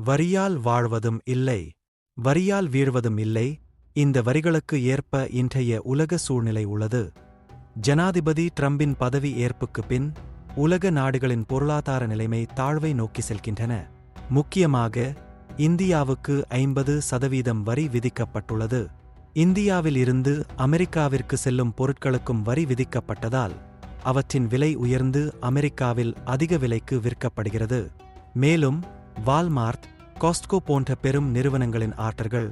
வரியால் வாழ்வதும் இல்லை, வரியால் வீழ்வதும் இல்லை. இந்த வரிகளுக்கு ஏற்ப இன்றைய உலக சூழ்நிலை உள்ளது. ஜனாதிபதி ட்ரம்பின் பதவி ஏற்புக்குப் பின் உலக நாடுகளின் பொருளாதார நிலைமை தாழ்வை நோக்கி செல்கின்றன. முக்கியமாக இந்தியாவுக்கு 50% வரி விதிக்கப்பட்டுள்ளது. இந்தியாவில் இருந்து அமெரிக்காவிற்கு செல்லும் பொருட்களுக்கும் வரி விதிக்கப்பட்டதால் அவற்றின் விலை உயர்ந்து அமெரிக்காவில் அதிக விலைக்கு விற்கப்படுகிறது. மேலும் வால்மார்ட், காஸ்ட்கோ போன்ற பெரும் நிறுவனங்களின் ஆர்டர்கள்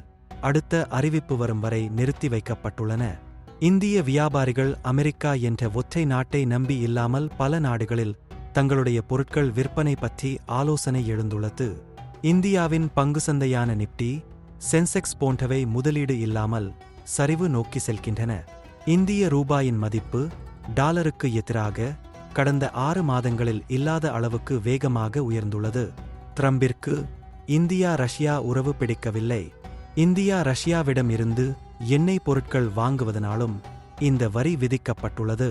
அடுத்த அறிவிப்பு வரும் வரை நிறுத்தி வைக்கப்பட்டுள்ளன. இந்திய வியாபாரிகள் அமெரிக்கா என்ற ஒற்றை நாட்டை நம்பி இல்லாமல் பல நாடுகளில் தங்களுடைய பொருட்கள் விற்பனை பற்றி ஆலோசனை எழுந்துள்ளது. இந்தியாவின் பங்கு சந்தையான நிப்டி, சென்செக்ஸ் போன்றவை முதலீடு இல்லாமல் சரிவு நோக்கி செல்கின்றன. இந்திய ரூபாயின் மதிப்பு டாலருக்கு எதிராக கடந்த 6 மாதங்களில் இல்லாத அளவுக்கு வேகமாக உயர்ந்துள்ளது. ட்ரம்பிற்கு இந்தியா ரஷ்யா உறவு பிடிக்கவில்லை. இந்தியா ரஷ்யாவிடம் இருந்து எண்ணெய் பொருட்கள் வாங்குவதனாலும் இந்த வரி விதிக்கப்பட்டுள்ளது.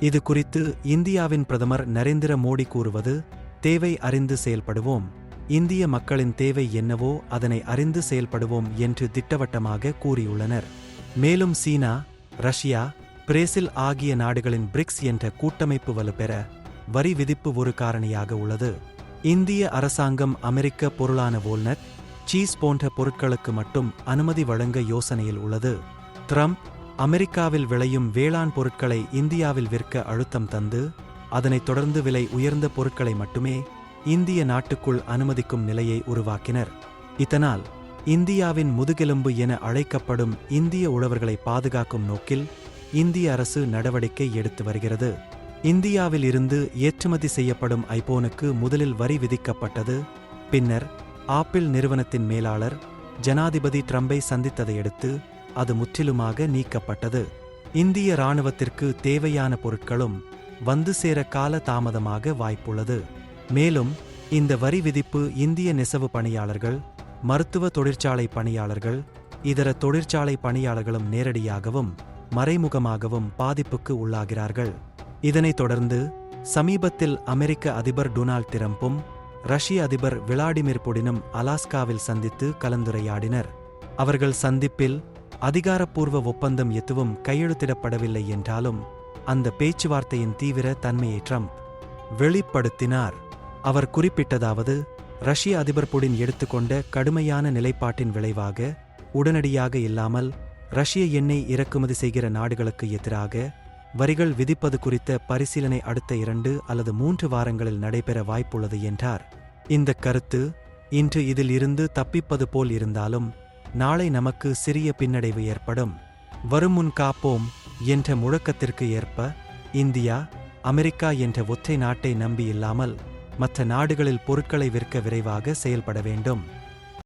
இது குறித்து இந்தியாவின் பிரதமர் நரேந்திர மோடி கூறுவது, தேவை அறிந்து செயல்படுவோம், இந்திய மக்களின் தேவை என்னவோ அதனை அறிந்து செயல்படுவோம் என்று திட்டவட்டமாக கூறியுள்ளனர். மேலும் சீனா, ரஷ்யா, பிரேசில் ஆகிய நாடுகளின் பிரிக்ஸ் என்ற கூட்டமைப்பு வலுப்பெற வரி விதிப்பு ஒரு காரணியாக உள்ளது. இந்திய அரசாங்கம் அமெரிக்க பொருளான வால்நட், சீஸ் போன்ற பொருட்களுக்கு மட்டும் அனுமதி வழங்க யோசனையில் உள்ளது. ட்ரம்ப் அமெரிக்காவில் விளையும் வேளாண் பொருட்களை இந்தியாவில் விற்க அழுத்தம் தந்து அதனைத் தொடர்ந்து விலை உயர்ந்த பொருட்களை மட்டுமே இந்திய நாட்டுக்குள் அனுமதிக்கும் நிலையை உருவாக்கினர். இதனால் இந்தியாவின் முதுகெலும்பு என அழைக்கப்படும் இந்திய உழவர்களை பாதுகாக்கும் நோக்கில் இந்திய அரசு நடவடிக்கை எடுத்து வருகிறது. இந்தியாவில் இருந்து ஏற்றுமதி செய்யப்படும் ஐபோனுக்கு முதலில் வரி விதிக்கப்பட்டது. பின்னர் ஆப்பிள் நிறுவனத்தின் மேலாளர் ஜனாதிபதி ட்ரம்பை சந்தித்ததையடுத்து அது முற்றிலுமாக நீக்கப்பட்டது. இந்திய இராணுவத்திற்கு தேவையான பொருட்களும் வந்து சேர கால தாமதமாக வாய்ப்புள்ளது. மேலும் இந்த வரி விதிப்பு இந்திய நெசவு பணியாளர்கள், மருத்துவ தொழிற்சாலை பணியாளர்கள், இதர தொழிற்சாலை பணியாளர்களும் நேரடியாகவும் மறைமுகமாகவும் பாதிப்புக்கு உள்ளாகிறார்கள். இதனைத் தொடர்ந்து சமீபத்தில் அமெரிக்க அதிபர் டொனால்ட் ட்ரம்பும் ரஷ்ய அதிபர் விளாடிமிர் புடினும் அலாஸ்காவில் சந்தித்து கலந்துரையாடினர். அவர்கள் சந்திப்பில் அதிகாரப்பூர்வ ஒப்பந்தம் எதுவும் கையெழுத்திடப்படவில்லை என்றாலும் அந்த பேச்சுவார்த்தையின் தீவிர தன்மையை ட்ரம்ப் வெளிப்படுத்தினார். அவர் குறிப்பிட்டதாவது, ரஷ்ய அதிபர் புடின் எடுத்துக்கொண்ட கடுமையான நிலைப்பாட்டின் விளைவாக உடனடியாக இல்லாமல் ரஷ்ய எண்ணெய் இறக்குமதி செய்கிற நாடுகளுக்கு எதிராக வரிகள் விதிப்பது குறித்த பரிசீலனை அடுத்த 2 அல்லது 3 வாரங்களில் நடைபெற வாய்ப்புள்ளது என்றார். இந்த கருத்து இன்று இதில் இருந்து தப்பிப்பது போல் இருந்தாலும் நாளை நமக்கு சிறிய பின்னடைவு ஏற்படும். வரும் முன் காப்போம் என்ற முழக்கத்திற்கு ஏற்ப இந்தியா, அமெரிக்கா என்ற ஒற்றை நாட்டை நம்பி இல்லாமல் மற்ற நாடுகளில் பொருட்களை விற்க விரைவாக செயல்பட வேண்டும்.